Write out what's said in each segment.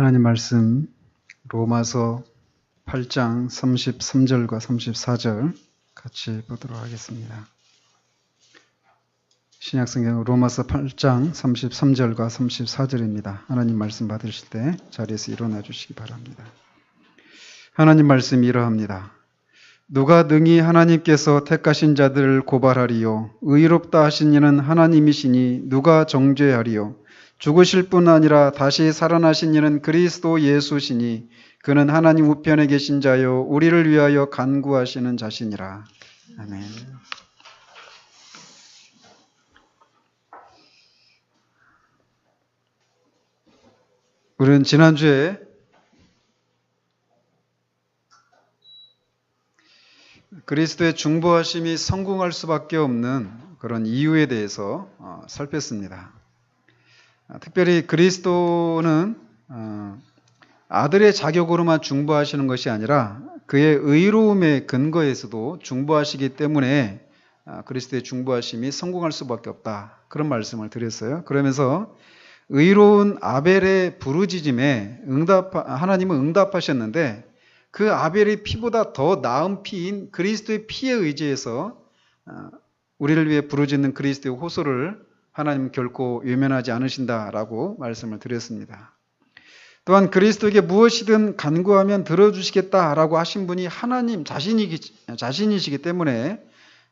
하나님 말씀 로마서 8장 33절과 34절 같이 보도록 하겠습니다. 신약성경 로마서 8장 33절과 34절입니다. 하나님 말씀 받으실 때 자리에서 일어나 주시기 바랍니다. 하나님 말씀이 이러합니다. 누가 능히 하나님께서 택하신 자들을 고발하리요? 의롭다 하신 이는 하나님이시니 누가 정죄하리요? 죽으실 뿐 아니라 다시 살아나신 이는 그리스도 예수시니 그는 하나님 우편에 계신 자요 우리를 위하여 간구하시는 자시니라. 아멘. 우리는 지난주에 그리스도의 중보하심이 성공할 수밖에 없는 그런 이유에 대해서 살폈습니다. 특별히 그리스도는 아들의 자격으로만 중보하시는 것이 아니라 그의 의로움의 근거에서도 중보하시기 때문에 그리스도의 중보하심이 성공할 수밖에 없다. 그런 말씀을 드렸어요. 그러면서 의로운 아벨의 부르짖음에 하나님은 응답하셨는데 그 아벨의 피보다 더 나은 피인 그리스도의 피에 의지해서 우리를 위해 부르짖는 그리스도의 호소를 하나님은 결코 외면하지 않으신다라고 말씀을 드렸습니다. 또한 그리스도에게 무엇이든 간구하면 들어주시겠다라고 하신 분이 하나님 자신이시기 때문에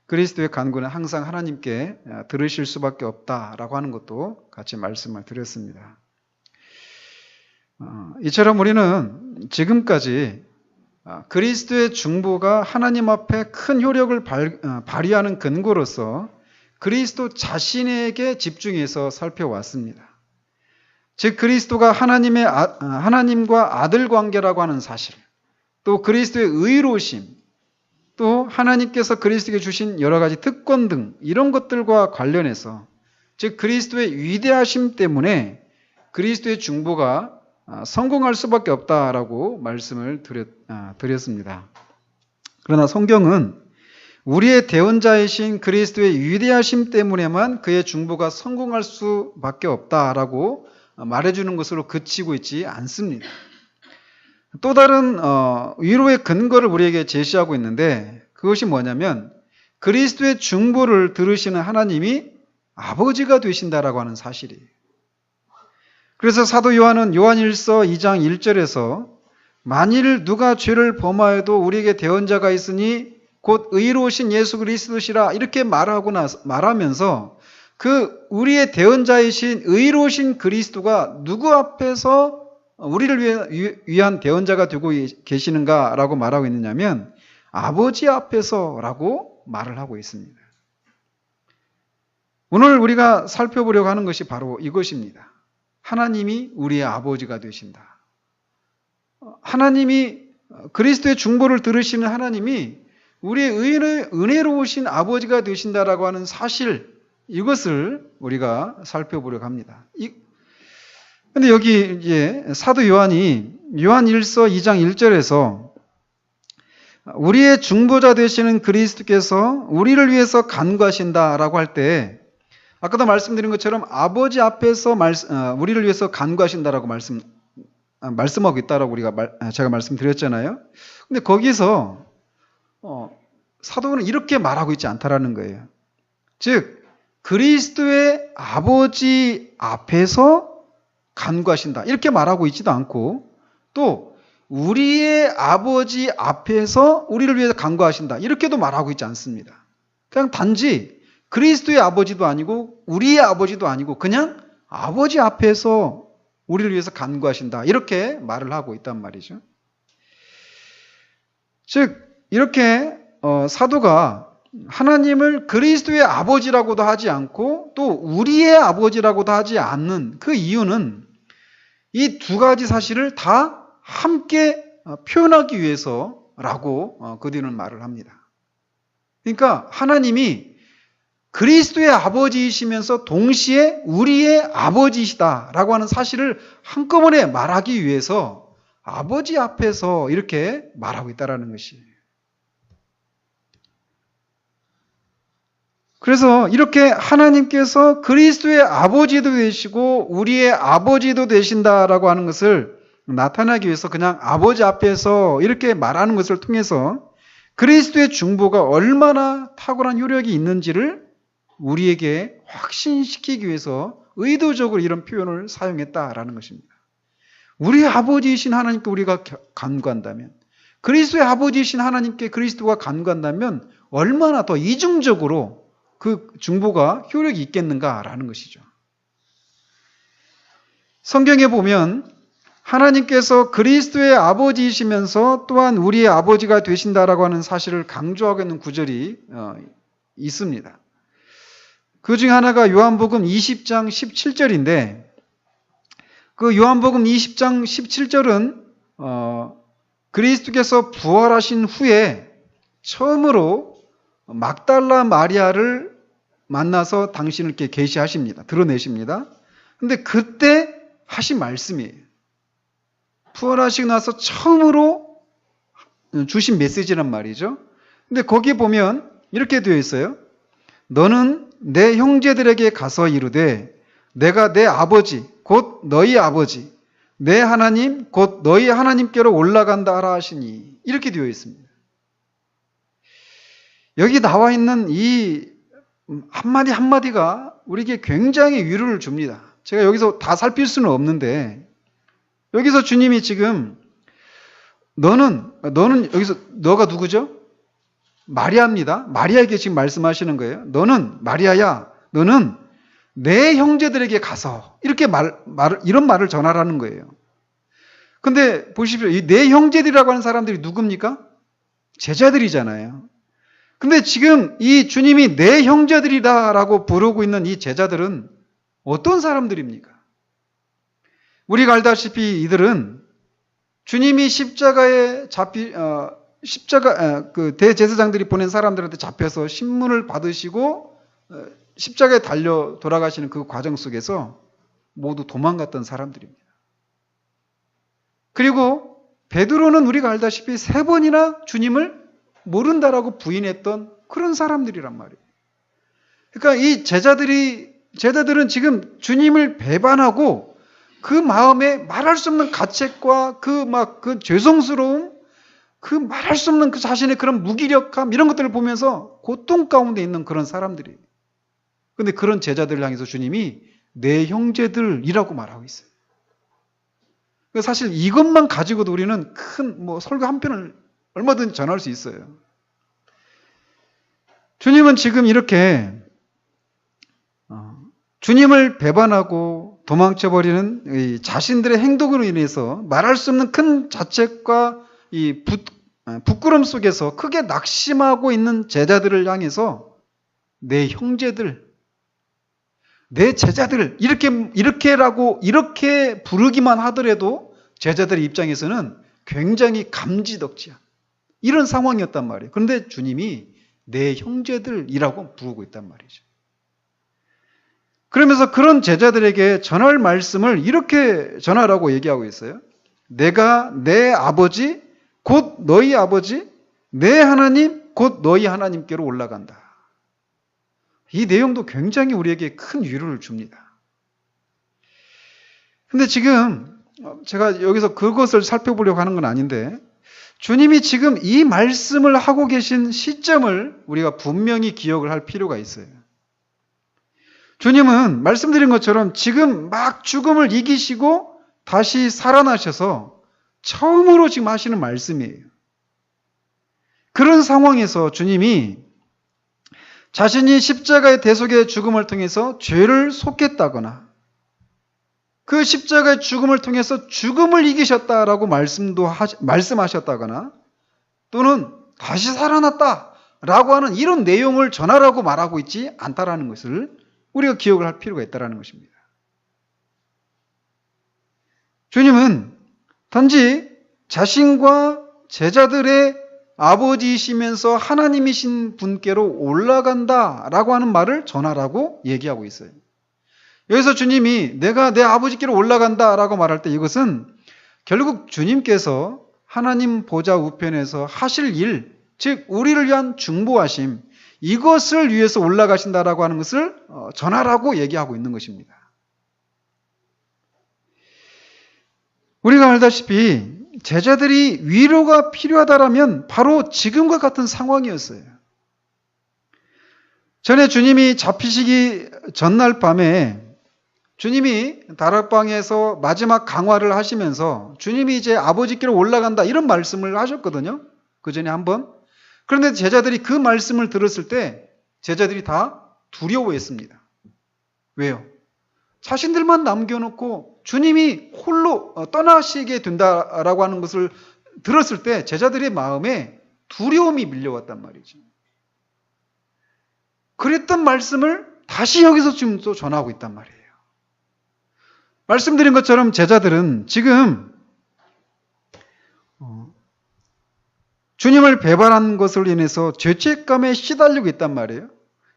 그리스도의 간구는 항상 하나님께 들으실 수밖에 없다라고 하는 것도 같이 말씀을 드렸습니다. 이처럼 우리는 지금까지 그리스도의 중보가 하나님 앞에 큰 효력을 발휘하는 근거로서 그리스도 자신에게 집중해서 살펴왔습니다. 즉 그리스도가 하나님과 아들 관계라고 하는 사실, 또 그리스도의 의로우심, 또 하나님께서 그리스도에게 주신 여러 가지 특권 등 이런 것들과 관련해서 즉 그리스도의 위대하심 때문에 그리스도의 중보가 성공할 수밖에 없다라고 말씀을 드렸습니다. 그러나 성경은 우리의 대언자이신 그리스도의 위대하심 때문에만 그의 중보가 성공할 수밖에 없다라고 말해주는 것으로 그치고 있지 않습니다. 또 다른 위로의 근거를 우리에게 제시하고 있는데 그것이 뭐냐면 그리스도의 중보를 들으시는 하나님이 아버지가 되신다라고 하는 사실이에요. 그래서 사도 요한은 요한일서 2장 1절에서 만일 누가 죄를 범하여도 우리에게 대언자가 있으니 곧 의로우신 예수 그리스도시라 이렇게 말하면서 그 우리의 대언자이신 의로우신 그리스도가 누구 앞에서 우리를 위한 대언자가 되고 계시는가라고 말하고 있느냐면 아버지 앞에서라고 말을 하고 있습니다. 오늘 우리가 살펴보려고 하는 것이 바로 이것입니다. 하나님이 우리의 아버지가 되신다. 하나님이 그리스도의 중보를 들으시는 하나님이 우리의 은혜로우신 아버지가 되신다라고 하는 사실, 이것을 우리가 살펴보려고 합니다. 근데 여기 이제 사도 요한이 요한일서 2장 1절에서 우리의 중보자 되시는 그리스도께서 우리를 위해서 간구하신다라고 할 때 아까도 말씀드린 것처럼 아버지 앞에서 우리를 위해서 간구하신다라고 말씀하고 있다라고 제가 말씀드렸잖아요. 근데 거기서 사도는 이렇게 말하고 있지 않다라는 거예요. 즉 그리스도의 아버지 앞에서 간구하신다 이렇게 말하고 있지도 않고 또 우리의 아버지 앞에서 우리를 위해서 간구하신다 이렇게도 말하고 있지 않습니다. 그냥 단지 그리스도의 아버지도 아니고 우리의 아버지도 아니고 그냥 아버지 앞에서 우리를 위해서 간구하신다 이렇게 말을 하고 있단 말이죠. 즉 이렇게 사도가 하나님을 그리스도의 아버지라고도 하지 않고 또 우리의 아버지라고도 하지 않는 그 이유는 이 두 가지 사실을 다 함께 표현하기 위해서라고 그 뒤는 말을 합니다. 그러니까 하나님이 그리스도의 아버지이시면서 동시에 우리의 아버지이시다라고 하는 사실을 한꺼번에 말하기 위해서 아버지 앞에서 이렇게 말하고 있다는 것이에요. 그래서 이렇게 하나님께서 그리스도의 아버지도 되시고 우리의 아버지도 되신다라고 하는 것을 나타나기 위해서 그냥 아버지 앞에서 이렇게 말하는 것을 통해서 그리스도의 중보가 얼마나 탁월한 효력이 있는지를 우리에게 확신시키기 위해서 의도적으로 이런 표현을 사용했다라는 것입니다. 우리 아버지이신 하나님께 우리가 간구한다면, 그리스도의 아버지이신 하나님께 그리스도가 간구한다면 얼마나 더 이중적으로 그 중보가 효력이 있겠는가라는 것이죠. 성경에 보면 하나님께서 그리스도의 아버지이시면서 또한 우리의 아버지가 되신다라고 하는 사실을 강조하고 있는 구절이 있습니다. 그 중에 하나가 요한복음 20장 17절인데, 그 요한복음 20장 17절은 그리스도께서 부활하신 후에 처음으로 막달라 마리아를 만나서 당신을 이렇게 계시하십니다. 드러내십니다. 근데 그때 하신 말씀이에요. 부활하시고 나서 처음으로 주신 메시지란 말이죠. 근데 거기에 보면 이렇게 되어 있어요. 너는 내 형제들에게 가서 이르되 내가 내 아버지 곧 너희 아버지 내 하나님 곧 너희 하나님께로 올라간다 하라 하시니, 이렇게 되어 있습니다. 여기 나와 있는 이 한마디 한마디가 우리에게 굉장히 위로를 줍니다. 제가 여기서 다 살필 수는 없는데, 여기서 주님이 지금 너는 여기서 너가 누구죠? 마리아입니다. 마리아에게 지금 말씀하시는 거예요. 너는 마리아야, 너는 내 형제들에게 가서 이렇게 이런 말을 전하라는 거예요. 근데 보십시오. 이 내 형제들이라고 하는 사람들이 누굽니까? 제자들이잖아요. 근데 지금 이 주님이 내 형제들이다라고 부르고 있는 이 제자들은 어떤 사람들입니까? 우리가 알다시피 이들은 주님이 십자가 그 대제사장들이 보낸 사람들한테 잡혀서 신문을 받으시고 십자가에 달려 돌아가시는 그 과정 속에서 모두 도망갔던 사람들입니다. 그리고 베드로는 우리가 알다시피 3번이나 주님을 모른다라고 부인했던 그런 사람들이란 말이에요. 그러니까 이 제자들은 지금 주님을 배반하고 그 마음에 말할 수 없는 가책과 그 죄송스러움, 그 말할 수 없는 그 자신의 그런 무기력함, 이런 것들을 보면서 고통 가운데 있는 그런 사람들이에요. 근데 그런 제자들을 향해서 주님이 내 형제들이라고 말하고 있어요. 사실 이것만 가지고도 우리는 큰 설교 한 편을 얼마든지 전할 수 있어요. 주님은 지금 이렇게 주님을 배반하고 도망쳐버리는 자신들의 행동으로 인해서 말할 수 없는 큰 자책과 이 부끄럼 속에서 크게 낙심하고 있는 제자들을 향해서 내 형제들, 내 제자들 이렇게 부르기만 하더라도 제자들의 입장에서는 굉장히 감지덕지한 이런 상황이었단 말이에요. 그런데 주님이 내 형제들이라고 부르고 있단 말이죠. 그러면서 그런 제자들에게 전할 말씀을 이렇게 전하라고 얘기하고 있어요. 내가 내 아버지 곧 너희 아버지, 내 하나님 곧 너희 하나님께로 올라간다. 이 내용도 굉장히 우리에게 큰 위로를 줍니다. 근데 지금 제가 여기서 그것을 살펴보려고 하는 건 아닌데, 주님이 지금 이 말씀을 하고 계신 시점을 우리가 분명히 기억을 할 필요가 있어요. 주님은 말씀드린 것처럼 지금 막 죽음을 이기시고 다시 살아나셔서 처음으로 지금 하시는 말씀이에요. 그런 상황에서 주님이 자신이 십자가의 대속의 죽음을 통해서 죄를 속했다거나 그 십자가의 죽음을 통해서 죽음을 이기셨다라고 말씀하셨다거나 또는 다시 살아났다라고 하는 이런 내용을 전하라고 말하고 있지 않다라는 것을 우리가 기억을 할 필요가 있다는 것입니다. 주님은 단지 자신과 제자들의 아버지이시면서 하나님이신 분께로 올라간다라고 하는 말을 전하라고 얘기하고 있어요. 여기서 주님이 내가 내 아버지께로 올라간다라고 말할 때 이것은 결국 주님께서 하나님 보좌 우편에서 하실 일, 즉 우리를 위한 중보하심, 이것을 위해서 올라가신다라고 하는 것을 전하라고 얘기하고 있는 것입니다. 우리가 알다시피 제자들이 위로가 필요하다라면 바로 지금과 같은 상황이었어요. 전에 주님이 잡히시기 전날 밤에 주님이 다락방에서 마지막 강화를 하시면서 주님이 이제 아버지께로 올라간다 이런 말씀을 하셨거든요. 그 전에 한번. 그런데 제자들이 그 말씀을 들었을 때 제자들이 다 두려워했습니다. 왜요? 자신들만 남겨놓고 주님이 홀로 떠나시게 된다라고 하는 것을 들었을 때 제자들의 마음에 두려움이 밀려왔단 말이죠. 그랬던 말씀을 다시 여기서 지금 또 전하고 있단 말이에요. 말씀드린 것처럼 제자들은 지금 주님을 배반한 것을 인해서 죄책감에 시달리고 있단 말이에요.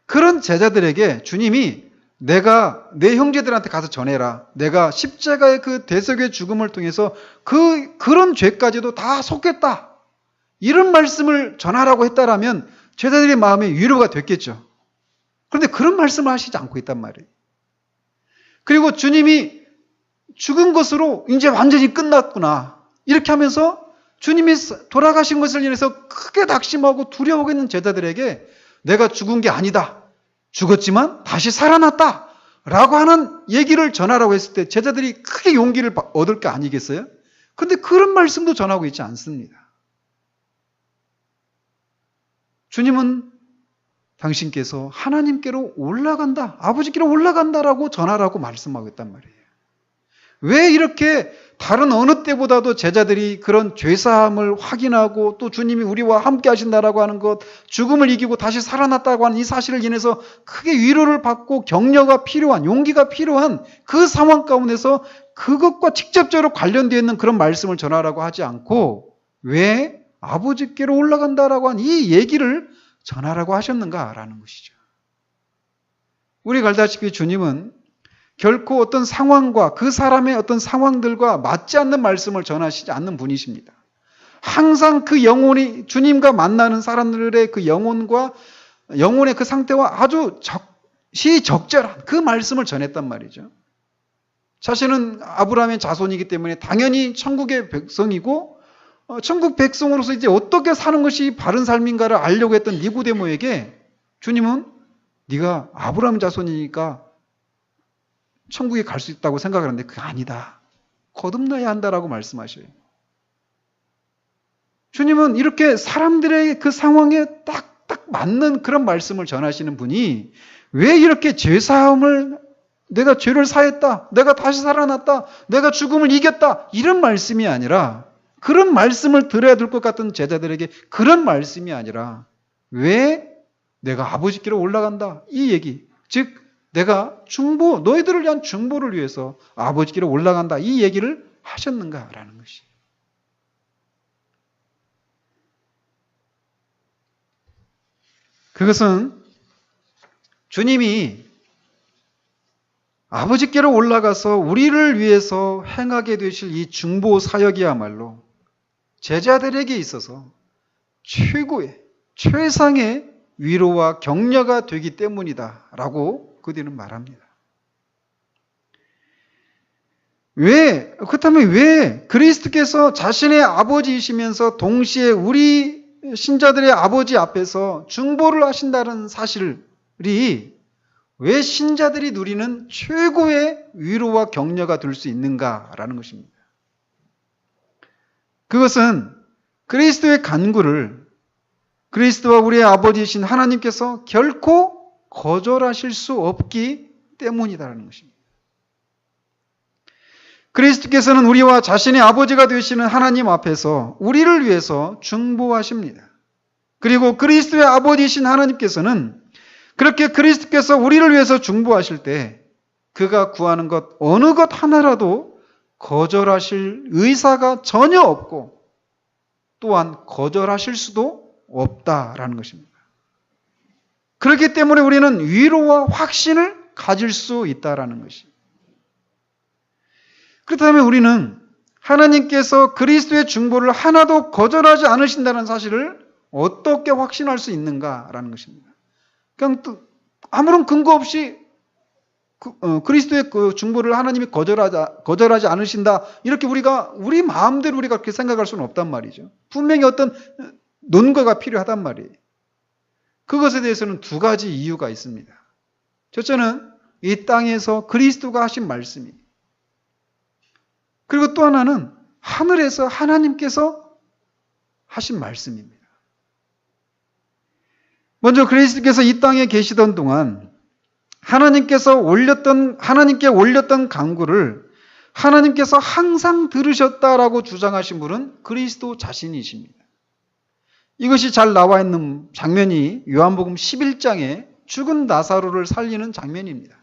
그런 제자들에게 주님이 내가 내 형제들한테 가서 전해라. 내가 십자가의 그 대속의 죽음을 통해서 그런 죄까지도 다 속겠다. 이런 말씀을 전하라고 했다라면 제자들의 마음에 위로가 됐겠죠. 그런데 그런 말씀을 하시지 않고 있단 말이에요. 그리고 주님이 죽은 것으로 이제 완전히 끝났구나. 이렇게 하면서 주님이 돌아가신 것을 인해서 크게 낙심하고 두려워하고 있는 제자들에게 내가 죽은 게 아니다. 죽었지만 다시 살아났다. 라고 하는 얘기를 전하라고 했을 때 제자들이 크게 용기를 얻을 게 아니겠어요? 그런데 그런 말씀도 전하고 있지 않습니다. 주님은 당신께서 하나님께로 올라간다. 아버지께로 올라간다라고 전하라고 말씀하고 있단 말이에요. 왜 이렇게 다른 어느 때보다도 제자들이 그런 죄사함을 확인하고 또 주님이 우리와 함께 하신다라고 하는 것, 죽음을 이기고 다시 살아났다고 하는 이 사실을 인해서 크게 위로를 받고 격려가 필요한, 용기가 필요한 그 상황 가운데서 그것과 직접적으로 관련되어 있는 그런 말씀을 전하라고 하지 않고 왜 아버지께로 올라간다라고 한 이 얘기를 전하라고 하셨는가라는 것이죠. 우리가 알다시피 주님은 결코 어떤 상황과 그 사람의 어떤 상황들과 맞지 않는 말씀을 전하시지 않는 분이십니다. 항상 그 영혼이 주님과 만나는 사람들의 그 영혼과 영혼의 그 상태와 아주 시적절한 그 말씀을 전했단 말이죠. 자신은 아브라함의 자손이기 때문에 당연히 천국의 백성이고 천국 백성으로서 이제 어떻게 사는 것이 바른 삶인가를 알려고 했던 니고데모에게 주님은 네가 아브라함 자손이니까 천국에 갈 수 있다고 생각하는데 그게 아니다. 거듭나야 한다라고 말씀하셔요. 주님은 이렇게 사람들의 그 상황에 딱 맞는 그런 말씀을 전하시는 분이 왜 이렇게 죄사함을 내가 죄를 사했다. 내가 다시 살아났다. 내가 죽음을 이겼다. 이런 말씀이 아니라 그런 말씀을 들어야 될 것 같은 제자들에게 그런 말씀이 아니라 왜 내가 아버지께로 올라간다. 이 얘기. 즉 내가 너희들을 위한 중보를 위해서 아버지께로 올라간다. 이 얘기를 하셨는가라는 것이. 그것은 주님이 아버지께로 올라가서 우리를 위해서 행하게 되실 이 중보 사역이야말로 제자들에게 있어서 최고의, 최상의 위로와 격려가 되기 때문이다라고 그들은 말합니다. 그렇다면 왜 그리스도께서 자신의 아버지이시면서 동시에 우리 신자들의 아버지 앞에서 중보를 하신다는 사실이 왜 신자들이 누리는 최고의 위로와 격려가 될 수 있는가라는 것입니다. 그것은 그리스도의 간구를 그리스도와 우리의 아버지이신 하나님께서 결코 거절하실 수 없기 때문이다라는 것입니다. 그리스도께서는 우리와 자신의 아버지가 되시는 하나님 앞에서 우리를 위해서 중보하십니다. 그리고 그리스도의 아버지이신 하나님께서는 그렇게 그리스도께서 우리를 위해서 중보하실 때 그가 구하는 것 어느 것 하나라도 거절하실 의사가 전혀 없고 또한 거절하실 수도 없다라는 것입니다. 그렇기 때문에 우리는 위로와 확신을 가질 수 있다라는 것입니다. 그렇다면 우리는 하나님께서 그리스도의 중보를 하나도 거절하지 않으신다는 사실을 어떻게 확신할 수 있는가라는 것입니다. 그냥 아무런 근거 없이 그리스도의 그 중보를 하나님이 거절하지 않으신다. 이렇게 우리 마음대로 우리가 그렇게 생각할 수는 없단 말이죠. 분명히 어떤 논거가 필요하단 말이에요. 그것에 대해서는 두 가지 이유가 있습니다. 첫째는 이 땅에서 그리스도가 하신 말씀이, 그리고 또 하나는 하늘에서 하나님께서 하신 말씀입니다. 먼저 그리스도께서 이 땅에 계시던 동안 하나님께 올렸던 간구를 하나님께서 항상 들으셨다라고 주장하신 분은 그리스도 자신이십니다. 이것이 잘 나와 있는 장면이 요한복음 11장에 죽은 나사로를 살리는 장면입니다.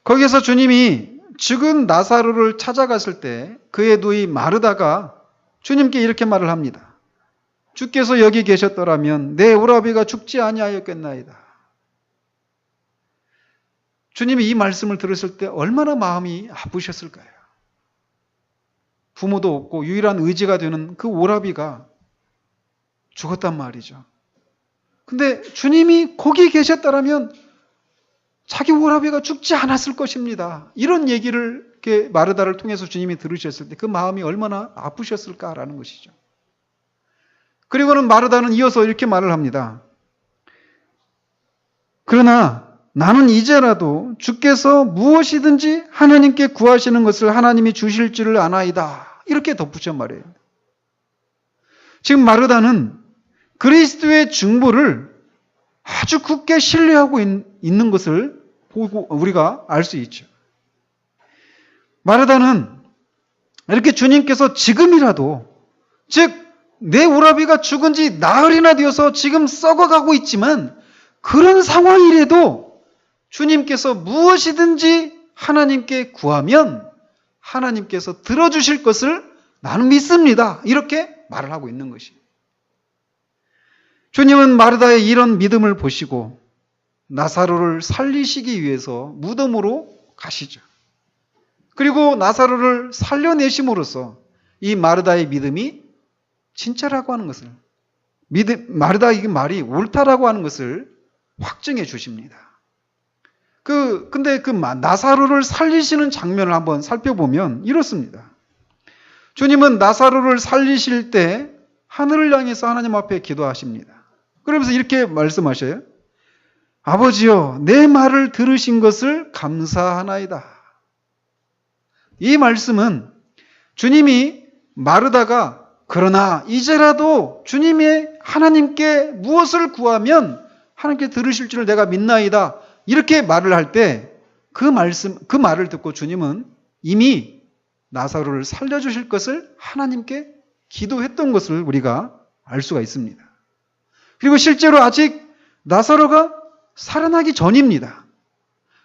거기에서 주님이 죽은 나사로를 찾아갔을 때 그의 누이 마르다가 주님께 이렇게 말을 합니다. 주께서 여기 계셨더라면 내 오라비가 죽지 아니하였겠나이다. 주님이 이 말씀을 들었을 때 얼마나 마음이 아프셨을까요? 부모도 없고 유일한 의지가 되는 그 오라비가 죽었단 말이죠. 근데 주님이 거기 계셨다라면 자기 오라비가 죽지 않았을 것입니다. 이런 얘기를 이렇게 마르다를 통해서 주님이 들으셨을 때 그 마음이 얼마나 아프셨을까라는 것이죠. 그리고는 마르다는 이어서 이렇게 말을 합니다. 그러나 나는 이제라도 주께서 무엇이든지 하나님께 구하시는 것을 하나님이 주실 줄을 아나이다. 이렇게 덧붙여 말해요. 지금 마르다는 그리스도의 중보를 아주 굳게 신뢰하고 있는 것을 보고 우리가 알 수 있죠. 마르다는 이렇게 주님께서 지금이라도, 즉 내 오라비가 죽은 지 나흘이나 되어서 지금 썩어가고 있지만 그런 상황이라도 주님께서 무엇이든지 하나님께 구하면 하나님께서 들어주실 것을 나는 믿습니다. 이렇게 말을 하고 있는 것입니다. 주님은 마르다의 이런 믿음을 보시고 나사로를 살리시기 위해서 무덤으로 가시죠. 그리고 나사로를 살려내심으로써 이 마르다의 믿음이 진짜라고 하는 것을, 마르다의 말이 옳다라고 하는 것을 확증해 주십니다. 근데 그 나사로를 살리시는 장면을 한번 살펴보면 이렇습니다. 주님은 나사로를 살리실 때 하늘을 향해서 하나님 앞에 기도하십니다. 그러면서 이렇게 말씀하셔요. 아버지여, 내 말을 들으신 것을 감사하나이다. 이 말씀은 주님이 마르다가 그러나 이제라도 주님의 하나님께 무엇을 구하면 하나님께 들으실 줄을 내가 믿나이다. 이렇게 말을 할 때 그 말을 듣고 주님은 이미 나사로를 살려주실 것을 하나님께 기도했던 것을 우리가 알 수가 있습니다. 그리고 실제로 아직 나사로가 살아나기 전입니다.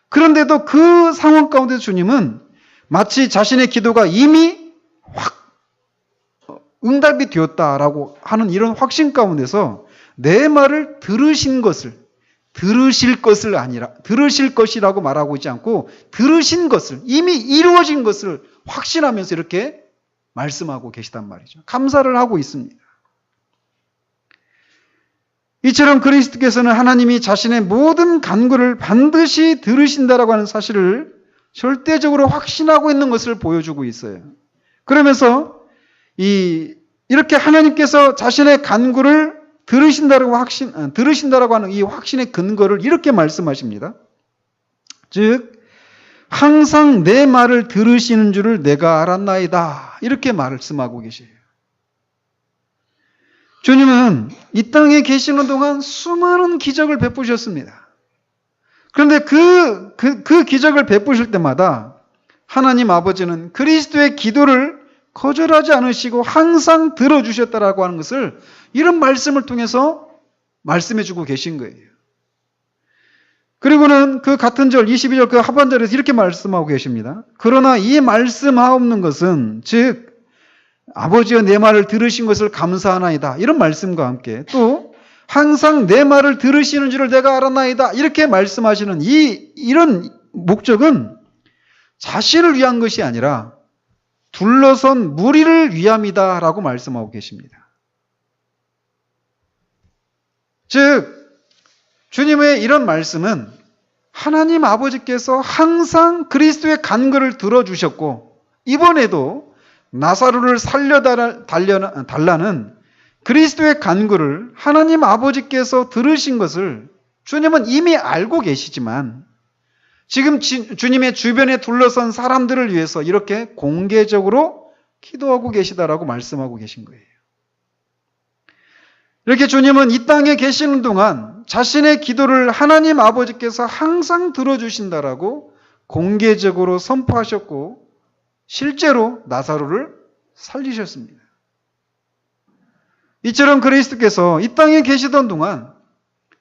그런데도 그 상황 가운데 주님은 마치 자신의 기도가 이미 응답이 되었다라고 하는 이런 확신 가운데서 내 말을 들으실 것이라고 말하고 있지 않고 들으신 것을, 이미 이루어진 것을 확신하면서 이렇게 말씀하고 계시단 말이죠. 감사를 하고 있습니다. 이처럼 그리스도께서는 하나님이 자신의 모든 간구를 반드시 들으신다라고 하는 사실을 절대적으로 확신하고 있는 것을 보여주고 있어요. 그러면서 이렇게 하나님께서 자신의 간구를 들으신다라고 하는 이 확신의 근거를 이렇게 말씀하십니다. 즉, 항상 내 말을 들으시는 줄을 내가 알았나이다. 이렇게 말씀하고 계세요. 주님은 이 땅에 계시는 동안 수많은 기적을 베푸셨습니다. 그런데 그 기적을 베푸실 때마다 하나님 아버지는 그리스도의 기도를 거절하지 않으시고 항상 들어주셨다라고 하는 것을 이런 말씀을 통해서 말씀해주고 계신 거예요. 그리고는 그 같은 절 22절 그 하반절에서 이렇게 말씀하고 계십니다. 그러나 이 말씀하옵는 것은 즉 아버지여 내 말을 들으신 것을 감사하나이다. 이런 말씀과 함께 또 항상 내 말을 들으시는 줄을 내가 알았나이다. 이렇게 말씀하시는 이런 목적은 자신을 위한 것이 아니라 둘러선 무리를 위함이다 라고 말씀하고 계십니다. 즉 주님의 이런 말씀은 하나님 아버지께서 항상 그리스도의 간구를 들어주셨고 이번에도 나사로를 살려달라는 그리스도의 간구를 하나님 아버지께서 들으신 것을 주님은 이미 알고 계시지만 지금 주님의 주변에 둘러선 사람들을 위해서 이렇게 공개적으로 기도하고 계시다라고 말씀하고 계신 거예요. 이렇게 주님은 이 땅에 계시는 동안 자신의 기도를 하나님 아버지께서 항상 들어주신다라고 공개적으로 선포하셨고 실제로 나사로를 살리셨습니다. 이처럼 그리스도께서 이 땅에 계시던 동안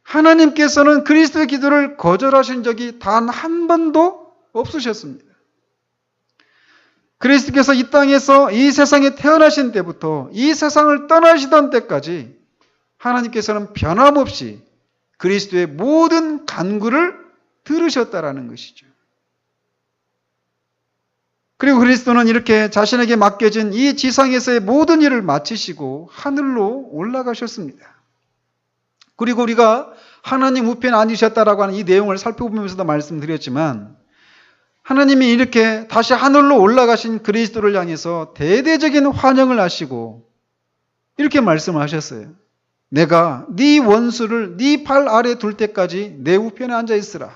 하나님께서는 그리스도의 기도를 거절하신 적이 단 한 번도 없으셨습니다. 그리스도께서 이 땅에서 이 세상에 태어나신 때부터 이 세상을 떠나시던 때까지 하나님께서는 변함없이 그리스도의 모든 간구를 들으셨다라는 것이죠. 그리고 그리스도는 이렇게 자신에게 맡겨진 이 지상에서의 모든 일을 마치시고 하늘로 올라가셨습니다. 그리고 우리가 하나님 우편에 앉으셨다라고 하는 이 내용을 살펴보면서도 말씀드렸지만 하나님이 이렇게 다시 하늘로 올라가신 그리스도를 향해서 대대적인 환영을 하시고 이렇게 말씀을 하셨어요. 내가 네 원수를 네 발 아래 둘 때까지 내 우편에 앉아 있으라.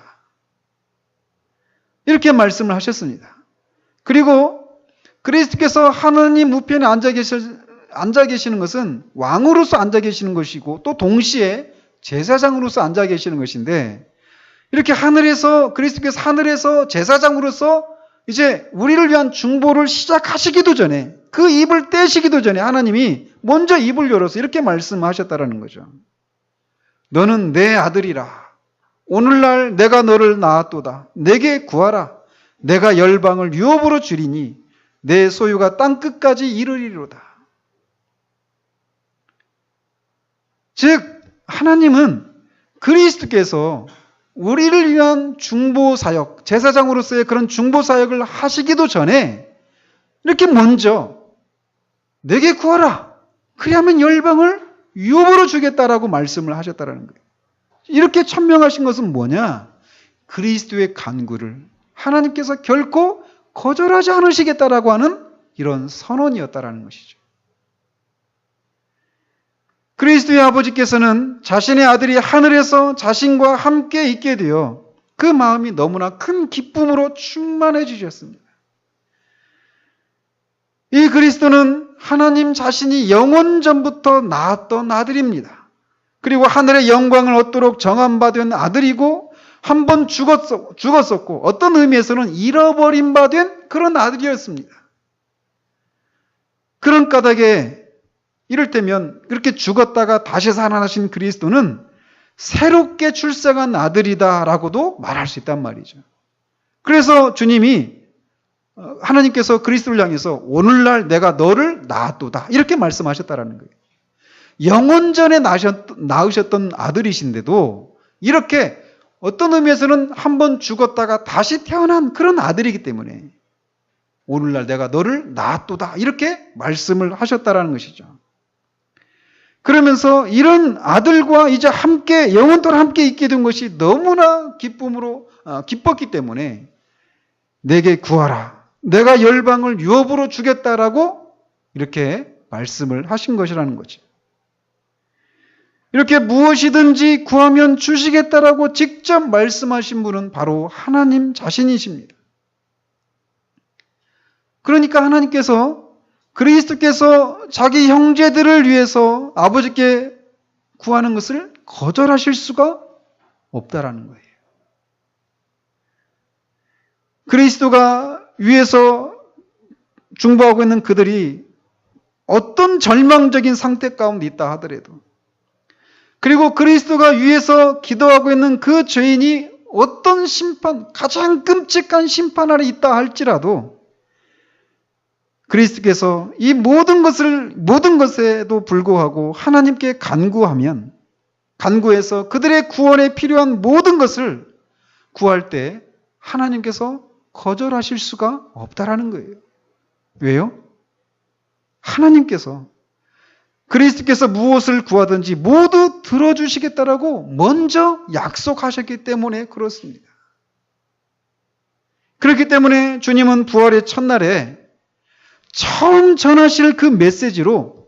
이렇게 말씀을 하셨습니다. 그리고 그리스도께서 하나님 우편에 앉아 계시는 것은 왕으로서 앉아 계시는 것이고 또 동시에 제사장으로서 앉아 계시는 것인데 이렇게 그리스도께서 하늘에서 제사장으로서 이제 우리를 위한 중보를 시작하시기도 전에 그 입을 떼시기도 전에 하나님이 먼저 입을 열어서 이렇게 말씀하셨다라는 거죠. 너는 내 아들이라. 오늘날 내가 너를 낳았도다. 내게 구하라. 내가 열방을 유업으로 주리니 내 소유가 땅끝까지 이르리로다. 즉 하나님은 그리스도께서 우리를 위한 중보사역, 제사장으로서의 그런 중보사역을 하시기도 전에 이렇게 먼저 내게 구하라. 그리하면 열방을 유업으로 주겠다라고 말씀을 하셨다라는 거예요. 이렇게 천명하신 것은 뭐냐? 그리스도의 간구를 하나님께서 결코 거절하지 않으시겠다라고 하는 이런 선언이었다라는 것이죠. 그리스도의 아버지께서는 자신의 아들이 하늘에서 자신과 함께 있게 되어 그 마음이 너무나 큰 기쁨으로 충만해지셨습니다. 이 그리스도는 하나님 자신이 영원 전부터 낳았던 아들입니다. 그리고 하늘의 영광을 얻도록 정함받은 아들이고 한 번 죽었었고 어떤 의미에서는 잃어버린 바 된 그런 아들이었습니다. 그런 까닭에 이를테면 그렇게 죽었다가 다시 살아나신 그리스도는 새롭게 출생한 아들이다라고도 말할 수 있단 말이죠. 그래서 하나님께서 그리스도를 향해서 오늘날 내가 너를 낳았도다 이렇게 말씀하셨다라는 거예요. 영원전에 낳으셨던 아들이신데도 이렇게 어떤 의미에서는 한 번 죽었다가 다시 태어난 그런 아들이기 때문에 오늘날 내가 너를 낳았도다 이렇게 말씀을 하셨다라는 것이죠. 그러면서 이런 아들과 이제 함께 영원토록 함께 있게 된 것이 너무나 기뻤기 때문에 내게 구하라. 내가 열방을 유업으로 주겠다라고 이렇게 말씀을 하신 것이라는 거죠. 이렇게 무엇이든지 구하면 주시겠다라고 직접 말씀하신 분은 바로 하나님 자신이십니다. 그러니까 하나님께서 그리스도께서 자기 형제들을 위해서 아버지께 구하는 것을 거절하실 수가 없다라는 거예요. 그리스도가 위에서 중보하고 있는 그들이 어떤 절망적인 상태 가운데 있다 하더라도 그리고 그리스도가 위에서 기도하고 있는 그 죄인이 어떤 가장 끔찍한 심판 아래 있다 할지라도 그리스도께서 이 모든 것에도 불구하고 하나님께 간구해서 그들의 구원에 필요한 모든 것을 구할 때 하나님께서 거절하실 수가 없다라는 거예요. 왜요? 하나님께서 그리스도께서 무엇을 구하든지 모두 들어주시겠다라고 먼저 약속하셨기 때문에 그렇습니다. 그렇기 때문에 주님은 부활의 첫날에 처음 전하실 그 메시지로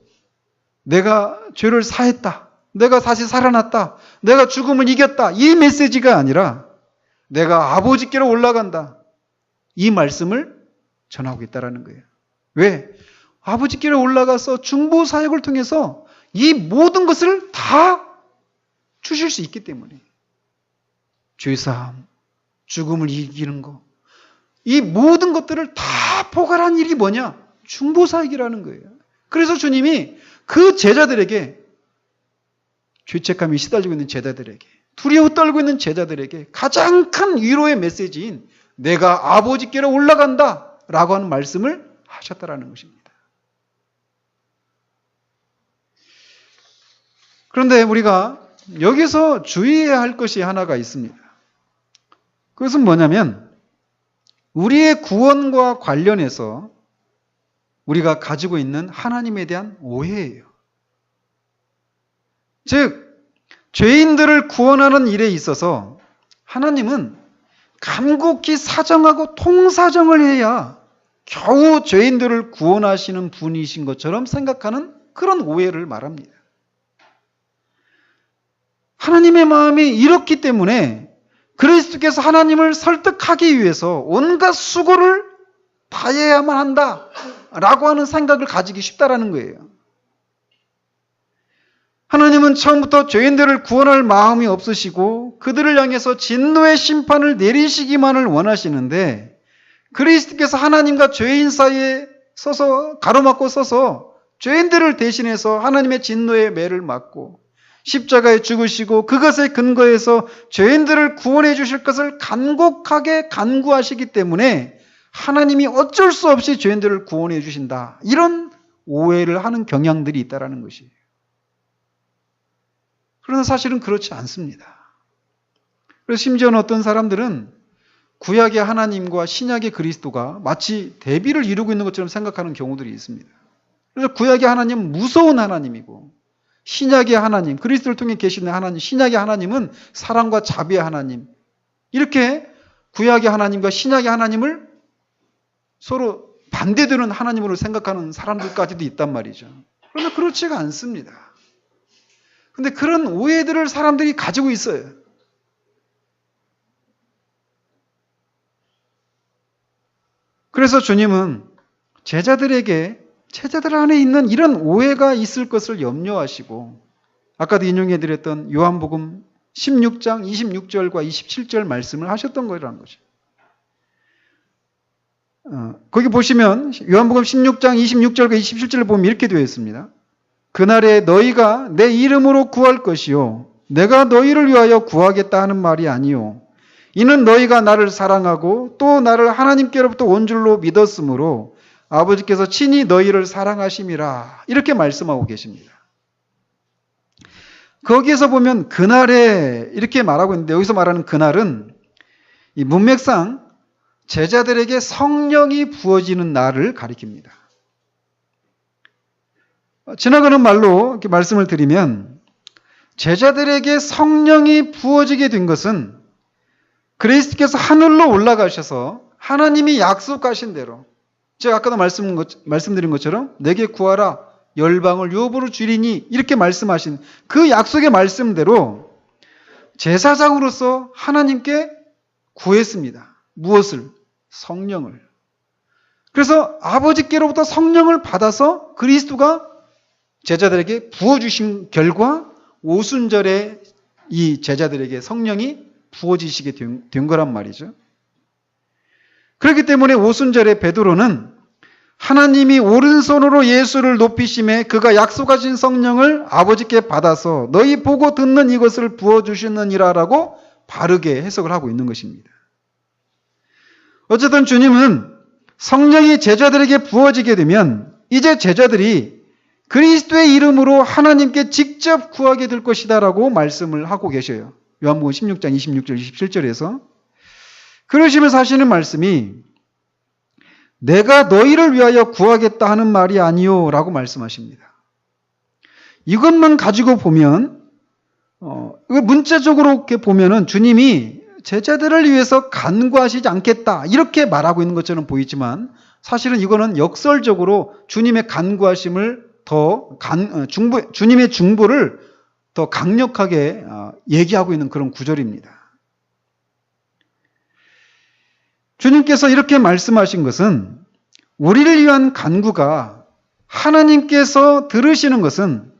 내가 죄를 사했다, 내가 다시 살아났다, 내가 죽음을 이겼다, 이 메시지가 아니라 내가 아버지께로 올라간다, 이 말씀을 전하고 있다는 거예요. 왜? 아버지께로 올라가서 중보 사역을 통해서 이 모든 것을 다 주실 수 있기 때문에. 죄사함, 죽음을 이기는 것, 이 모든 것들을 다 포괄한 일이 뭐냐? 중보 사역이라는 거예요. 그래서 주님이 그 제자들에게, 죄책감이 시달리고 있는 제자들에게, 두려워 떨고 있는 제자들에게 가장 큰 위로의 메시지인 내가 아버지께로 올라간다 라고 하는 말씀을 하셨다라는 것입니다. 그런데 우리가 여기서 주의해야 할 것이 하나가 있습니다. 그것은 뭐냐면 우리의 구원과 관련해서 우리가 가지고 있는 하나님에 대한 오해예요. 즉, 죄인들을 구원하는 일에 있어서 하나님은 간곡히 사정하고 통사정을 해야 겨우 죄인들을 구원하시는 분이신 것처럼 생각하는 그런 오해를 말합니다. 하나님의 마음이 이렇기 때문에 그리스도께서 하나님을 설득하기 위해서 온갖 수고를 다해야만 한다라고 하는 생각을 가지기 쉽다라는 거예요. 하나님은 처음부터 죄인들을 구원할 마음이 없으시고 그들을 향해서 진노의 심판을 내리시기만을 원하시는데 그리스도께서 하나님과 죄인 사이에 서서 가로막고 서서 죄인들을 대신해서 하나님의 진노의 매를 맞고 십자가에 죽으시고 그것에 근거해서 죄인들을 구원해 주실 것을 간곡하게 간구하시기 때문에 하나님이 어쩔 수 없이 죄인들을 구원해 주신다. 이런 오해를 하는 경향들이 있다는 것이에요. 그러나 사실은 그렇지 않습니다. 그래서 심지어는 어떤 사람들은 구약의 하나님과 신약의 그리스도가 마치 대비를 이루고 있는 것처럼 생각하는 경우들이 있습니다. 그래서 구약의 하나님은 무서운 하나님이고 신약의 하나님, 그리스도를 통해 계시는 하나님, 신약의 하나님은 사랑과 자비의 하나님. 이렇게 구약의 하나님과 신약의 하나님을 서로 반대되는 하나님으로 생각하는 사람들까지도 있단 말이죠. 그러나 그렇지가 않습니다. 근데 그런 오해들을 사람들이 가지고 있어요. 그래서 주님은 제자들 안에 있는 이런 오해가 있을 것을 염려하시고 아까도 인용해드렸던 요한복음 16장 26절과 27절 말씀을 하셨던 거라는 거죠. 거기 보시면 요한복음 16장 26절과 27절을 보면 이렇게 되어 있습니다. 그날에 너희가 내 이름으로 구할 것이요 내가 너희를 위하여 구하겠다 하는 말이 아니요 이는 너희가 나를 사랑하고 또 나를 하나님께로부터 온 줄로 믿었으므로 아버지께서 친히 너희를 사랑하심이라 이렇게 말씀하고 계십니다. 거기에서 보면 그날에 이렇게 말하고 있는데 여기서 말하는 그날은 이 문맥상 제자들에게 성령이 부어지는 날을 가리킵니다. 지나가는 말로 이렇게 말씀을 드리면 제자들에게 성령이 부어지게 된 것은 그리스도께서 하늘로 올라가셔서 하나님이 약속하신 대로 제가 아까도 말씀드린 것처럼 내게 구하라 열방을 유업으로 주리니 이렇게 말씀하신 그 약속의 말씀대로 제사장으로서 하나님께 구했습니다. 무엇을? 성령을. 그래서 아버지께로부터 성령을 받아서 그리스도가 제자들에게 부어주신 결과 오순절에 이 제자들에게 성령이 부어지시게 된 거란 말이죠. 그렇기 때문에 오순절에 베드로는 하나님이 오른손으로 예수를 높이심에 그가 약속하신 성령을 아버지께 받아서 너희 보고 듣는 이것을 부어주시느니라라고 바르게 해석을 하고 있는 것입니다. 어쨌든 주님은 성령이 제자들에게 부어지게 되면 이제 제자들이 그리스도의 이름으로 하나님께 직접 구하게 될 것이다라고 말씀을 하고 계셔요. 요한복음 16장 26절 27절에서 그러시면서 하시는 말씀이 내가 너희를 위하여 구하겠다 하는 말이 아니요 라고 말씀하십니다. 이것만 가지고 보면 문자적으로 이렇게 보면은 주님이 제자들을 위해서 간구하시지 않겠다 이렇게 말하고 있는 것처럼 보이지만 사실은 이거는 역설적으로 주님의 간구하심을 주님의 중보를 더 강력하게 얘기하고 있는 그런 구절입니다. 주님께서 이렇게 말씀하신 것은 우리를 위한 간구가 하나님께서 들으시는 것은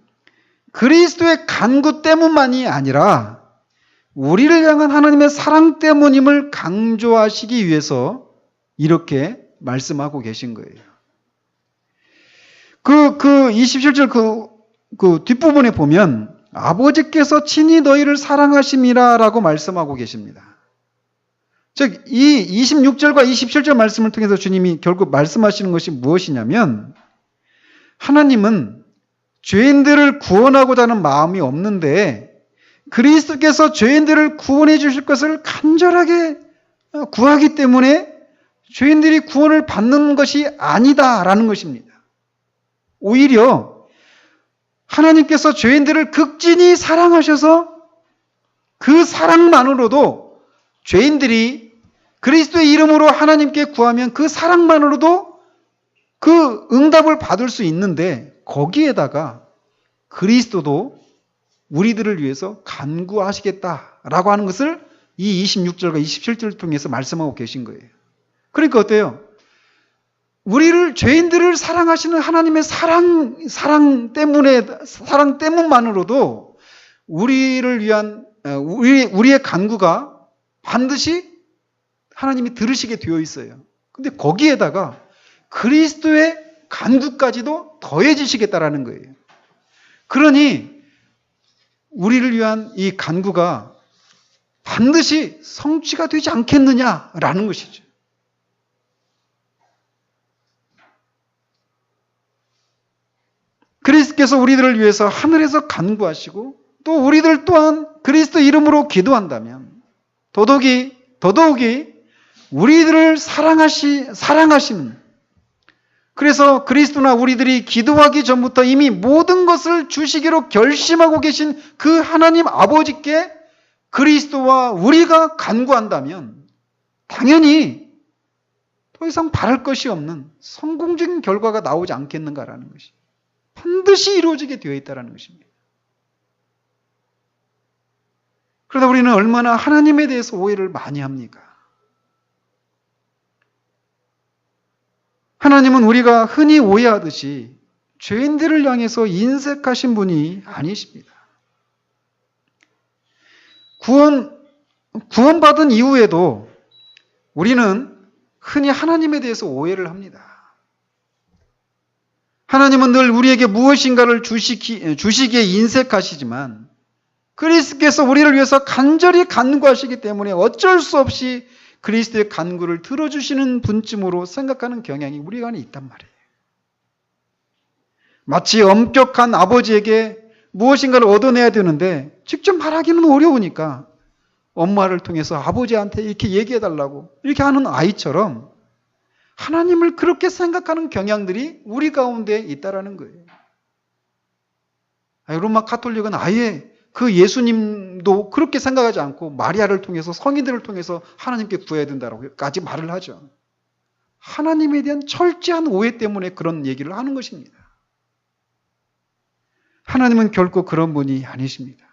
그리스도의 간구 때문만이 아니라 우리를 향한 하나님의 사랑 때문임을 강조하시기 위해서 이렇게 말씀하고 계신 거예요. 그 27절 그 뒷부분에 보면 아버지께서 친히 너희를 사랑하심이라 라고 말씀하고 계십니다. 즉, 이 26절과 27절 말씀을 통해서 주님이 결국 말씀하시는 것이 무엇이냐면 하나님은 죄인들을 구원하고자 하는 마음이 없는데 그리스도께서 죄인들을 구원해 주실 것을 간절하게 구하기 때문에 죄인들이 구원을 받는 것이 아니다라는 것입니다. 오히려 하나님께서 죄인들을 극진히 사랑하셔서 그 사랑만으로도 죄인들이 그리스도의 이름으로 하나님께 구하면 그 사랑만으로도 그 응답을 받을 수 있는데 거기에다가 그리스도도 우리들을 위해서 간구하시겠다라고 하는 것을 이 26절과 27절을 통해서 말씀하고 계신 거예요. 그러니까 어때요? 우리를 죄인들을 사랑하시는 하나님의 사랑 때문만으로도 우리를 위한 우리의 간구가 반드시 하나님이 들으시게 되어 있어요. 근데 거기에다가 그리스도의 간구까지도 더해지시겠다라는 거예요. 그러니 우리를 위한 이 간구가 반드시 성취가 되지 않겠느냐라는 것이죠. 그리스도께서 우리들을 위해서 하늘에서 간구하시고 또 우리들 또한 그리스도 이름으로 기도한다면 더더욱이 우리들을 사랑하시는 그래서 그리스도나 우리들이 기도하기 전부터 이미 모든 것을 주시기로 결심하고 계신 그 하나님 아버지께 그리스도와 우리가 간구한다면 당연히 더 이상 바랄 것이 없는 성공적인 결과가 나오지 않겠는가라는 것이 반드시 이루어지게 되어 있다는 것입니다. 그러다 우리는 얼마나 하나님에 대해서 오해를 많이 합니까? 하나님은 우리가 흔히 오해하듯이 죄인들을 향해서 인색하신 분이 아니십니다. 구원받은 이후에도 우리는 흔히 하나님에 대해서 오해를 합니다. 하나님은 늘 우리에게 무엇인가를 주시기에 인색하시지만 그리스도께서 우리를 위해서 간절히 간구하시기 때문에 어쩔 수 없이 그리스도의 간구를 들어주시는 분쯤으로 생각하는 경향이 우리 안에 있단 말이에요. 마치 엄격한 아버지에게 무엇인가를 얻어내야 되는데 직접 말하기는 어려우니까 엄마를 통해서 아버지한테 이렇게 얘기해달라고 이렇게 하는 아이처럼 하나님을 그렇게 생각하는 경향들이 우리 가운데 있다라는 거예요. 로마 가톨릭은 아예 그 예수님도 그렇게 생각하지 않고 마리아를 통해서 성인들을 통해서 하나님께 구해야 된다고까지 말을 하죠. 하나님에 대한 철저한 오해 때문에 그런 얘기를 하는 것입니다. 하나님은 결코 그런 분이 아니십니다.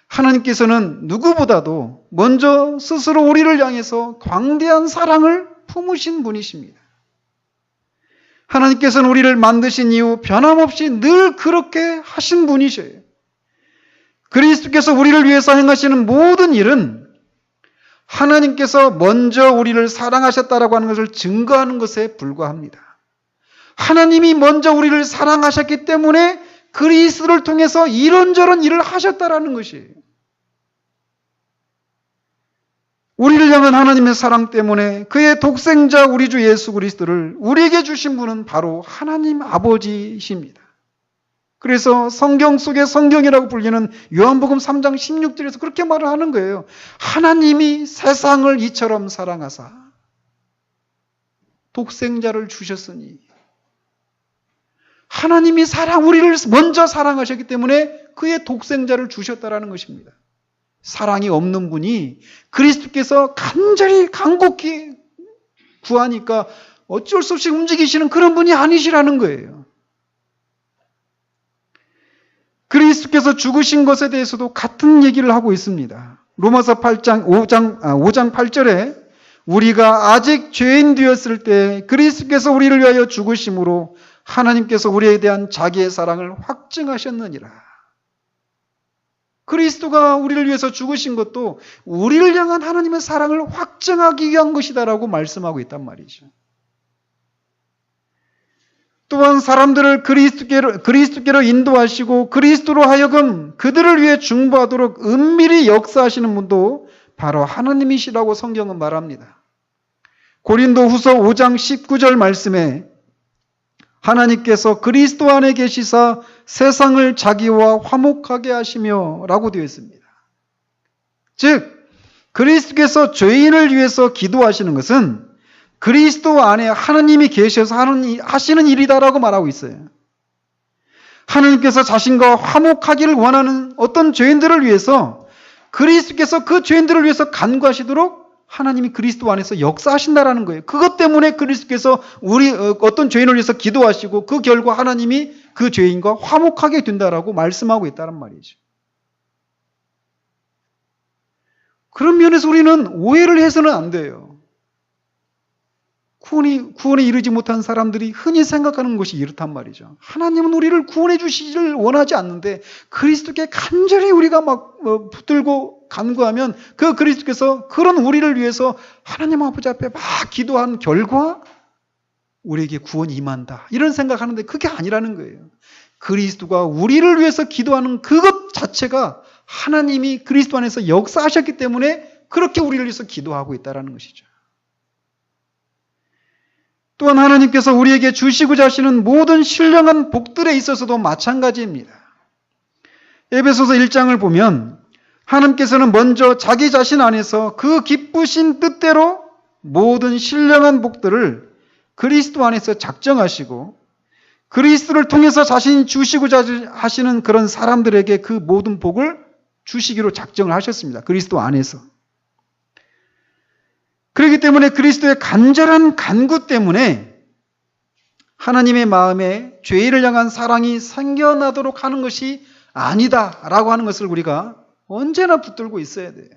하나님께서는 누구보다도 먼저 스스로 우리를 향해서 광대한 사랑을 품으신 분이십니다. 하나님께서는 우리를 만드신 이후 변함없이 늘 그렇게 하신 분이셔요. 그리스도께서 우리를 위해서 행하시는 모든 일은 하나님께서 먼저 우리를 사랑하셨다라고 하는 것을 증거하는 것에 불과합니다. 하나님이 먼저 우리를 사랑하셨기 때문에 그리스도를 통해서 이런저런 일을 하셨다라는 것이에요. 우리를 향한 하나님의 사랑 때문에 그의 독생자 우리 주 예수 그리스도를 우리에게 주신 분은 바로 하나님 아버지이십니다. 그래서 성경 속의 성경이라고 불리는 요한복음 3장 16절에서 그렇게 말을 하는 거예요. 하나님이 세상을 이처럼 사랑하사 독생자를 주셨으니 하나님이 우리를 먼저 사랑하셨기 때문에 그의 독생자를 주셨다라는 것입니다. 사랑이 없는 분이 그리스도께서 간절히 간곡히 구하니까 어쩔 수 없이 움직이시는 그런 분이 아니시라는 거예요. 그리스도께서 죽으신 것에 대해서도 같은 얘기를 하고 있습니다. 로마서 5장 8절에 우리가 아직 죄인 되었을 때 그리스도께서 우리를 위하여 죽으심으로 하나님께서 우리에 대한 자기의 사랑을 확증하셨느니라. 그리스도가 우리를 위해서 죽으신 것도 우리를 향한 하나님의 사랑을 확증하기 위한 것이다라고 말씀하고 있단 말이죠. 또한 사람들을 그리스도께로 인도하시고 그리스도로 하여금 그들을 위해 중보하도록 은밀히 역사하시는 분도 바로 하나님이시라고 성경은 말합니다. 고린도후서 5장 19절 말씀에 하나님께서 그리스도 안에 계시사 세상을 자기와 화목하게 하시며 라고 되어 있습니다. 즉 그리스도께서 죄인을 위해서 기도하시는 것은 그리스도 안에 하나님이 계셔서 하시는 일이다라고 말하고 있어요. 하나님께서 자신과 화목하기를 원하는 어떤 죄인들을 위해서 그리스도께서 그 죄인들을 위해서 간구하시도록 하나님이 그리스도 안에서 역사하신다라는 거예요. 그것 때문에 그리스도께서 어떤 죄인을 위해서 기도하시고 그 결과 하나님이 그 죄인과 화목하게 된다라고 말씀하고 있다는 말이죠. 그런 면에서 우리는 오해를 해서는 안 돼요. 구원에 이르지 못한 사람들이 흔히 생각하는 것이 이렇단 말이죠. 하나님은 우리를 구원해 주시기를 원하지 않는데 그리스도께 간절히 우리가 막 붙들고 간구하면 그 그리스도께서 그런 우리를 위해서 하나님 아버지 앞에 막 기도한 결과 우리에게 구원이 임한다. 이런 생각하는데 그게 아니라는 거예요. 그리스도가 우리를 위해서 기도하는 그것 자체가 하나님이 그리스도 안에서 역사하셨기 때문에 그렇게 우리를 위해서 기도하고 있다는 것이죠. 또한 하나님께서 우리에게 주시고자 하시는 모든 신령한 복들에 있어서도 마찬가지입니다. 에베소서 1장을 보면 하나님께서는 먼저 자기 자신 안에서 그 기쁘신 뜻대로 모든 신령한 복들을 그리스도 안에서 작정하시고 그리스도를 통해서 자신이 주시고자 하시는 그런 사람들에게 그 모든 복을 주시기로 작정을 하셨습니다. 그리스도 안에서. 그렇기 때문에 그리스도의 간절한 간구 때문에 하나님의 마음에 죄인을 향한 사랑이 생겨나도록 하는 것이 아니다라고 하는 것을 우리가 언제나 붙들고 있어야 돼요.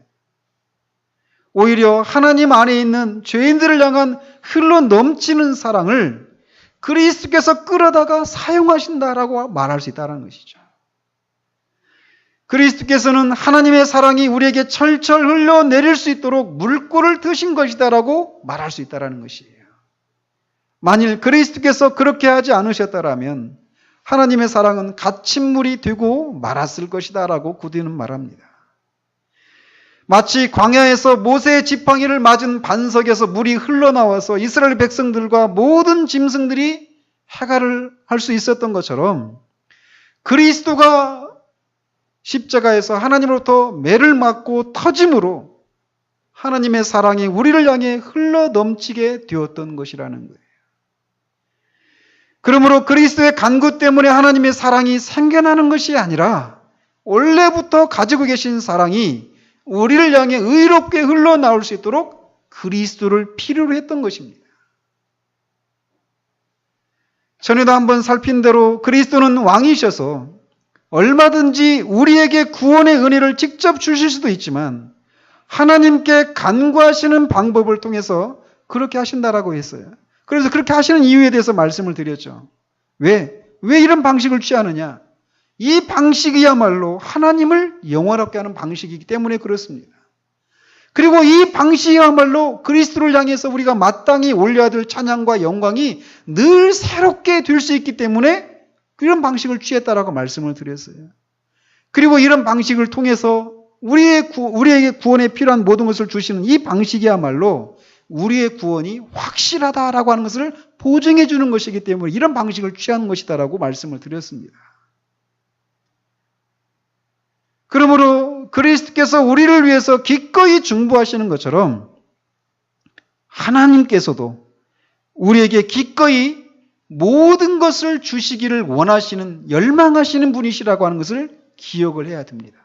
오히려 하나님 안에 있는 죄인들을 향한 흘러 넘치는 사랑을 그리스도께서 끌어다가 사용하신다라고 말할 수 있다는 것이죠. 그리스도께서는 하나님의 사랑이 우리에게 철철 흘러내릴 수 있도록 물꼬를 트신 것이다라고 말할 수 있다는 것이에요. 만일 그리스도께서 그렇게 하지 않으셨다라면 하나님의 사랑은 갇힌물이 되고 말았을 것이다라고 구디는 말합니다. 마치 광야에서 모세의 지팡이를 맞은 반석에서 물이 흘러나와서 이스라엘 백성들과 모든 짐승들이 해갈을 할 수 있었던 것처럼 그리스도가 십자가에서 하나님으로부터 매를 맞고 터짐으로 하나님의 사랑이 우리를 향해 흘러 넘치게 되었던 것이라는 거예요. 그러므로 그리스도의 간구 때문에 하나님의 사랑이 생겨나는 것이 아니라 원래부터 가지고 계신 사랑이 우리를 향해 의롭게 흘러나올 수 있도록 그리스도를 필요로 했던 것입니다. 전에도 한번 살핀 대로 그리스도는 왕이셔서 얼마든지 우리에게 구원의 은혜를 직접 주실 수도 있지만 하나님께 간구하시는 방법을 통해서 그렇게 하신다라고 했어요. 그래서 그렇게 하시는 이유에 대해서 말씀을 드렸죠. 왜 이런 방식을 취하느냐? 이 방식이야말로 하나님을 영원하게 하는 방식이기 때문에 그렇습니다. 그리고 이 방식이야말로 그리스도를 향해서 우리가 마땅히 올려야 될 찬양과 영광이 늘 새롭게 될 수 있기 때문에 이런 방식을 취했다라고 말씀을 드렸어요. 그리고 이런 방식을 통해서 우리에게 구원에 필요한 모든 것을 주시는 이 방식이야말로 우리의 구원이 확실하다라고 하는 것을 보증해 주는 것이기 때문에 이런 방식을 취하는 것이다라고 말씀을 드렸습니다. 그러므로 그리스도께서 우리를 위해서 기꺼이 중보하시는 것처럼 하나님께서도 우리에게 기꺼이 모든 것을 주시기를 원하시는, 열망하시는 분이시라고 하는 것을 기억을 해야 됩니다.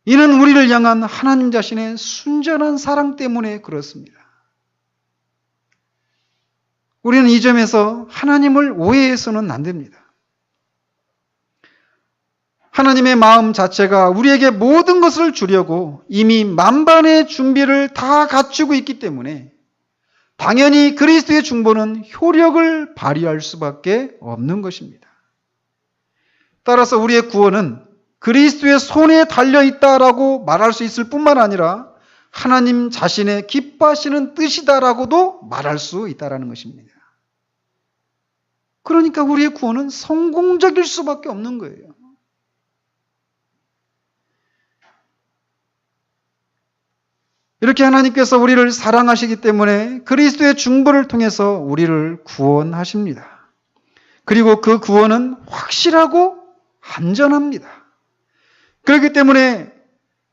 이는 우리를 향한 하나님 자신의 순전한 사랑 때문에 그렇습니다. 우리는 이 점에서 하나님을 오해해서는 안 됩니다. 하나님의 마음 자체가 우리에게 모든 것을 주려고 이미 만반의 준비를 다 갖추고 있기 때문에 당연히 그리스도의 중보는 효력을 발휘할 수밖에 없는 것입니다. 따라서 우리의 구원은 그리스도의 손에 달려있다라고 말할 수 있을 뿐만 아니라 하나님 자신의 기뻐하시는 뜻이다라고도 말할 수 있다라는 것입니다. 그러니까 우리의 구원은 성공적일 수밖에 없는 거예요. 이렇게 하나님께서 우리를 사랑하시기 때문에 그리스도의 중보를 통해서 우리를 구원하십니다. 그리고 그 구원은 확실하고 안전합니다. 그렇기 때문에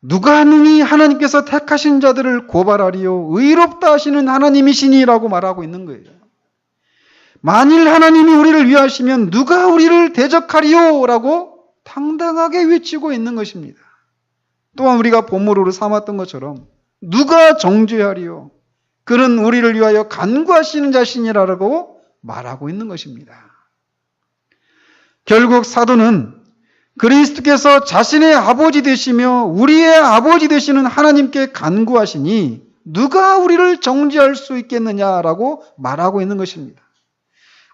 누가 능히 하나님께서 택하신 자들을 고발하리요 의롭다 하시는 하나님이시니라고 말하고 있는 거예요. 만일 하나님이 우리를 위하시면 누가 우리를 대적하리요 라고 당당하게 외치고 있는 것입니다. 또한 우리가 본문으로 삼았던 것처럼 누가 정죄하리요? 그는 우리를 위하여 간구하시는 자신이라고 말하고 있는 것입니다. 결국 사도는 그리스도께서 자신의 아버지 되시며 우리의 아버지 되시는 하나님께 간구하시니 누가 우리를 정죄할 수 있겠느냐라고 말하고 있는 것입니다.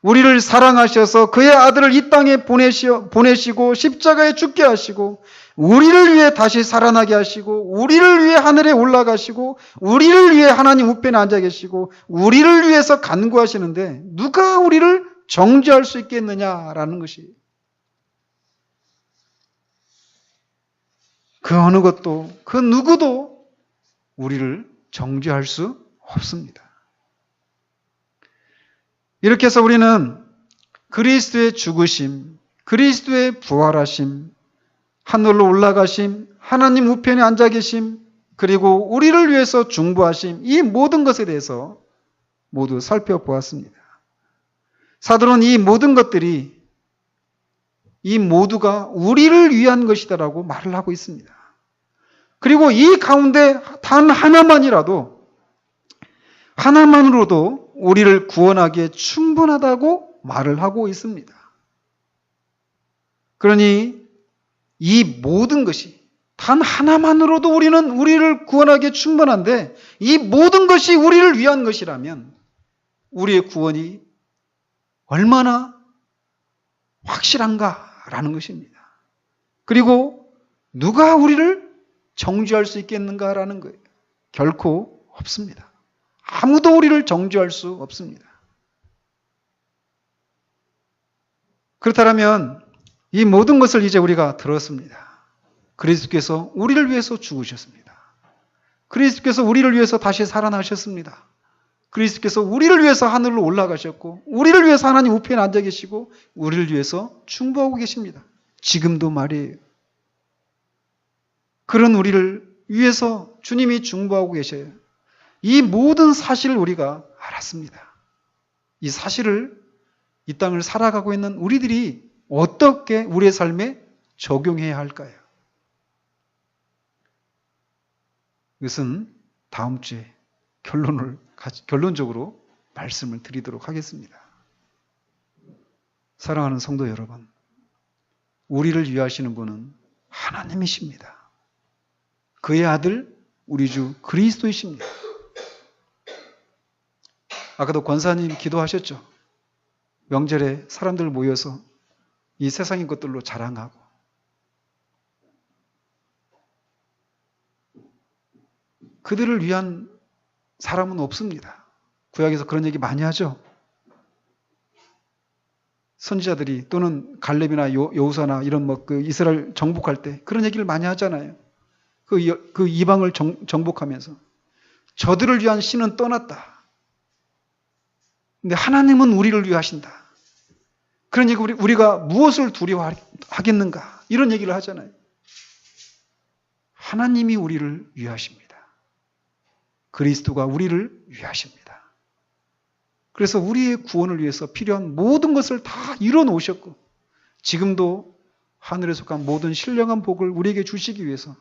우리를 사랑하셔서 그의 아들을 이 땅에 보내시고 십자가에 죽게 하시고 우리를 위해 다시 살아나게 하시고 우리를 위해 하늘에 올라가시고 우리를 위해 하나님 우편에 앉아 계시고 우리를 위해서 간구하시는데 누가 우리를 정죄할 수 있겠느냐라는 것이 그 어느 것도 그 누구도 우리를 정죄할 수 없습니다. 이렇게 해서 우리는 그리스도의 죽으심, 그리스도의 부활하심, 하늘로 올라가심, 하나님 우편에 앉아 계심, 그리고 우리를 위해서 중보하심, 이 모든 것에 대해서 모두 살펴보았습니다. 사도는 이 모든 것들이 이 모두가 우리를 위한 것이다라고 말을 하고 있습니다. 그리고 이 가운데 단 하나만으로도 우리를 구원하기에 충분하다고 말을 하고 있습니다. 그러니 이 모든 것이 단 하나만으로도 우리를 구원하기에 충분한데 이 모든 것이 우리를 위한 것이라면 우리의 구원이 얼마나 확실한가라는 것입니다. 그리고 누가 우리를 정죄할 수 있겠는가라는 거예요. 결코 없습니다. 아무도 우리를 정죄할 수 없습니다. 그렇다면 이 모든 것을 이제 우리가 들었습니다. 그리스도께서 우리를 위해서 죽으셨습니다. 그리스도께서 우리를 위해서 다시 살아나셨습니다. 그리스도께서 우리를 위해서 하늘로 올라가셨고 우리를 위해서 하나님 우편에 앉아 계시고 우리를 위해서 중보하고 계십니다. 지금도 말이에요. 그런 우리를 위해서 주님이 중보하고 계셔요. 이 모든 사실을 우리가 알았습니다. 이 사실을 이 땅을 살아가고 있는 우리들이 어떻게 우리의 삶에 적용해야 할까요? 이것은 다음 주에 결론적으로 말씀을 드리도록 하겠습니다. 사랑하는 성도 여러분, 우리를 위하시는 분은 하나님이십니다. 그의 아들 우리 주 그리스도이십니다. 아까도 권사님 기도하셨죠. 명절에 사람들 모여서 이 세상의 것들로 자랑하고 그들을 위한 사람은 없습니다. 구약에서 그런 얘기 많이 하죠. 선지자들이 또는 갈렙이나 여호수아나 이런 그 이스라엘 정복할 때 그런 얘기를 많이 하잖아요. 그 이방을 정복하면서 저들을 위한 신은 떠났다. 근데 하나님은 우리를 위하신다. 그러니까 우리가 무엇을 두려워하겠는가? 이런 얘기를 하잖아요. 하나님이 우리를 위하십니다. 그리스도가 우리를 위하십니다. 그래서 우리의 구원을 위해서 필요한 모든 것을 다 이뤄놓으셨고 지금도 하늘에 속한 모든 신령한 복을 우리에게 주시기 위해서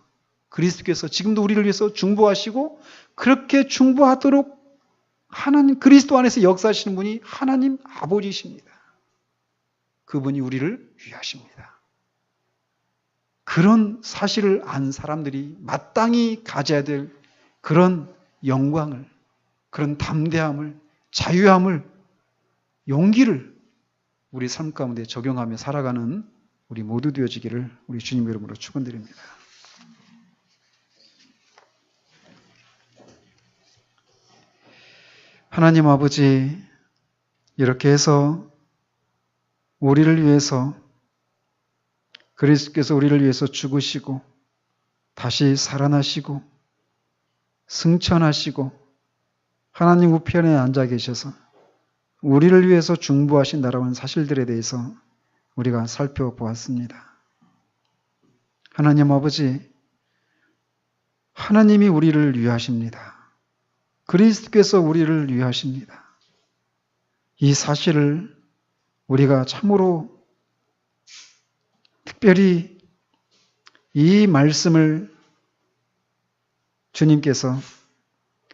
그리스도께서 지금도 우리를 위해서 중보하시고 그렇게 중보하도록 하나님 그리스도 안에서 역사하시는 분이 하나님 아버지십니다. 그분이 우리를 위하십니다. 그런 사실을 안 사람들이 마땅히 가져야 될 그런 영광을, 그런 담대함을, 자유함을, 용기를 우리 삶 가운데 적용하며 살아가는 우리 모두 되어지기를 우리 주님 이름으로 축원드립니다. 하나님 아버지, 이렇게 해서 우리를 위해서 그리스도께서 우리를 위해서 죽으시고 다시 살아나시고 승천하시고 하나님 우편에 앉아 계셔서 우리를 위해서 중보하신다라고 하는 사실들에 대해서 우리가 살펴보았습니다. 하나님 아버지, 하나님이 우리를 위하십니다. 그리스도께서 우리를 위하십니다. 이 사실을 우리가 참으로 특별히 이 말씀을 주님께서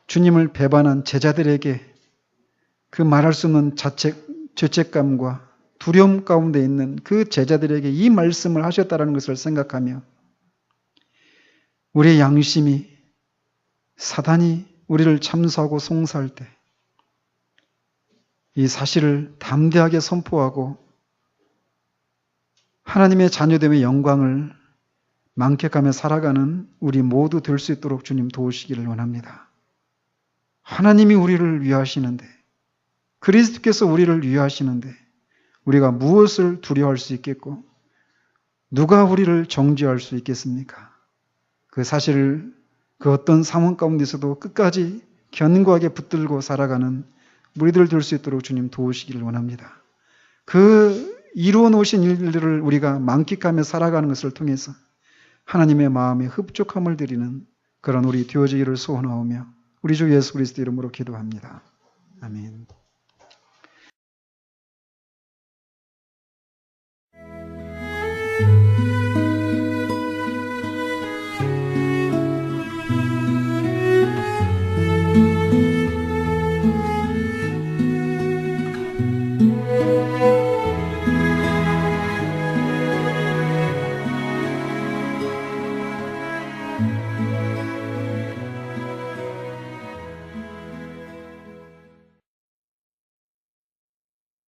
주님을 배반한 제자들에게 그 말할 수 없는 죄책감과 두려움 가운데 있는 그 제자들에게 이 말씀을 하셨다는 것을 생각하며 우리의 양심이 사단이 우리를 참소하고 송사할 때 이 사실을 담대하게 선포하고 하나님의 자녀됨의 영광을 만끽하며 살아가는 우리 모두 될 수 있도록 주님 도우시기를 원합니다. 하나님이 우리를 위하시는데 그리스도께서 우리를 위하시는데 우리가 무엇을 두려워할 수 있겠고 누가 우리를 정죄할 수 있겠습니까? 그 사실을 그 어떤 상황 가운데서도 끝까지 견고하게 붙들고 살아가는 우리들 될 수 있도록 주님 도우시기를 원합니다. 그 이루어 놓으신 일들을 우리가 만끽하며 살아가는 것을 통해서 하나님의 마음에 흡족함을 드리는 그런 우리 되어지기를 소원하오며 우리 주 예수 그리스도 이름으로 기도합니다. 아멘.